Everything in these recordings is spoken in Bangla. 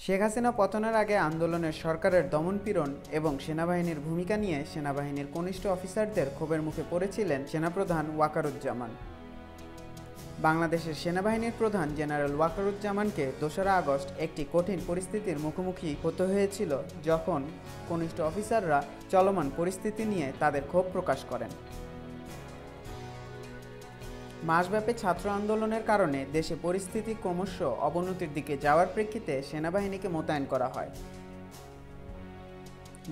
শেখ হাসিনা পতনের আগে আন্দোলনের সরকারের দমনপীড়ন এবং সেনাবাহিনীর ভূমিকা নিয়ে সেনাবাহিনীর কনিষ্ঠ অফিসারদের ক্ষোভের মুখে পড়েছিলেন সেনাপ্রধান ওয়াকারুজ্জামান। বাংলাদেশের সেনাবাহিনীর প্রধান জেনারেল ওয়াকারুজ্জামানকে ২রা আগস্ট একটি কঠিন পরিস্থিতির মুখোমুখি হতে হয়েছিল, যখন কনিষ্ঠ অফিসাররা চলমান পরিস্থিতি নিয়ে তাদের ক্ষোভ প্রকাশ করেন। মাসব্যাপী ছাত্র আন্দোলনের কারণে দেশে পরিস্থিতি ক্রমশ অবনতির দিকে যাওয়ার প্রেক্ষিতে সেনাবাহিনীকে মোতায়েন করা হয়।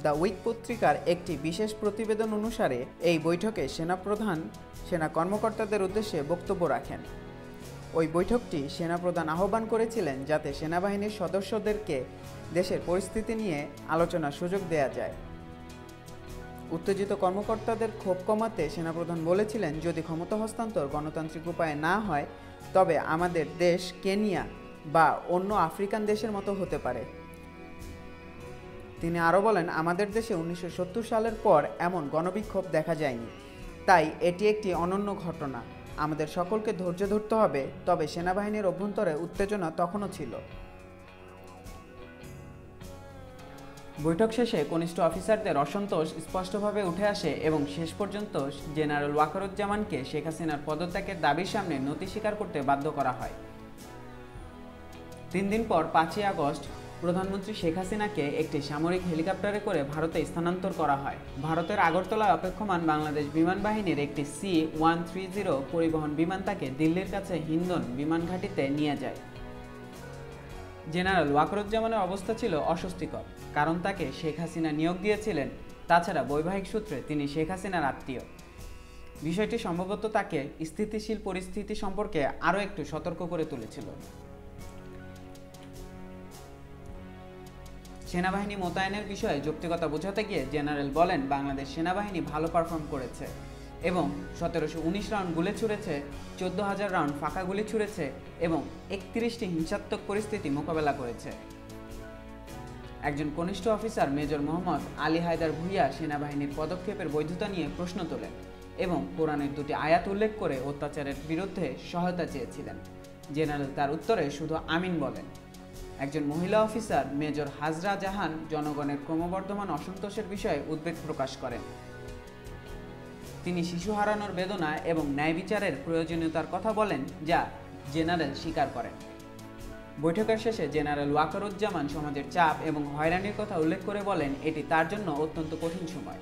দ্য উইক পত্রিকার একটি বিশেষ প্রতিবেদন অনুসারে এই বৈঠকে সেনাপ্রধান সেনা কর্মকর্তাদের উদ্দেশ্যে বক্তব্য রাখেন। ওই বৈঠকটি সেনাপ্রধান আহ্বান করেছিলেন যাতে সেনাবাহিনীর সদস্যদেরকে দেশের পরিস্থিতি নিয়ে আলোচনার সুযোগ দেয়া যায়। উত্তেজিত কর্মকর্তাদের ক্ষোভ কমাতে সেনাপ্রধান বলেছিলেন, যদি ক্ষমতা হস্তান্তর গণতান্ত্রিক উপায়ে না হয় তবে আমাদের দেশ কেনিয়া বা অন্য আফ্রিকান দেশের মতো হতে পারে। তিনি আরও বলেন, আমাদের দেশে ১৯৭০ সালের পর এমন গণবিক্ষোভ দেখা যায়নি, তাই এটি একটি অনন্য ঘটনা। আমাদের সকলকে ধৈর্য ধরতে হবে। তবে সেনাবাহিনীর অভ্যন্তরে উত্তেজনা তখনও ছিল। বৈঠক শেষে কনিষ্ঠ অফিসারদের অসন্তোষ স্পষ্টভাবে উঠে আসে এবং শেষ পর্যন্ত জেনারেল ওয়াকারুজ্জামানকে শেখ হাসিনার পদত্যাগের দাবির সামনে নতি স্বীকার করতে বাধ্য করা হয়। ৩ দিন পর ৫ই আগস্ট প্রধানমন্ত্রী শেখ হাসিনাকে একটি সামরিক হেলিকপ্টারে করে ভারতে স্থানান্তর করা হয়। ভারতের আগরতলায় অপেক্ষমান বাংলাদেশ বিমান বাহিনীর একটি C-130 পরিবহন বিমান তাকে দিল্লির কাছে হিন্দন বিমান ঘাঁটিতে নিয়ে যায়। জেনারেল ওয়াকারুজ্জামানের অবস্থা ছিল অস্বস্তিকর, কারণ তাকে শেখ হাসিনা নিয়োগ দিয়েছিলেন। তাছাড়া বৈবাহিক সূত্রে তিনি শেখ হাসিনার আত্মীয়। বিষয়টি সম্ভবত তাকে স্থিতিশীল পরিস্থিতি সম্পর্কে আরও একটু সতর্ক করে তুলেছিল। সেনাবাহিনী মোতায়েনের বিষয়ে যৌক্তিকতা বোঝাতে গিয়ে জেনারেল বলেন, বাংলাদেশ সেনাবাহিনী ভালো পারফর্ম করেছে এবং ১৭১৯ রাউন্ড গুলি ছুড়েছে, ১৪,০০০ রাউন্ড ফাঁকা গুলি ছুড়েছে এবং ৩১টি হিংসাত্মক পরিস্থিতি মোকাবেলা করেছে। একজন কনিষ্ঠ অফিসার মেজর মোহাম্মদ আলী হায়দার ভূঁইয়া সেনাবাহিনীর পদক্ষেপের বৈধতা নিয়ে প্রশ্ন তোলেন এবং কোরআনের ২টি আয়াত উল্লেখ করে অত্যাচারের বিরুদ্ধে সহায়তা চেয়েছিলেন। জেনারেল তার উত্তরে শুধু আমিন বলেন। একজন মহিলা অফিসার মেজর হাজরা জাহান জনগণের ক্রমবর্ধমান অসন্তোষের বিষয়ে উদ্বেগ প্রকাশ করেন। তিনি শিশু হারানোর বেদনা এবং ন্যায় বিচারের প্রয়োজনীয়তার কথা বলেন, যা জেনারেল স্বীকার করেন। বৈঠকের শেষে জেনারেল ওয়াকারুজ্জামান সমাজের চাপ এবং হয়রানির কথা উল্লেখ করে বলেন, এটি তার জন্য অত্যন্ত কঠিন সময়।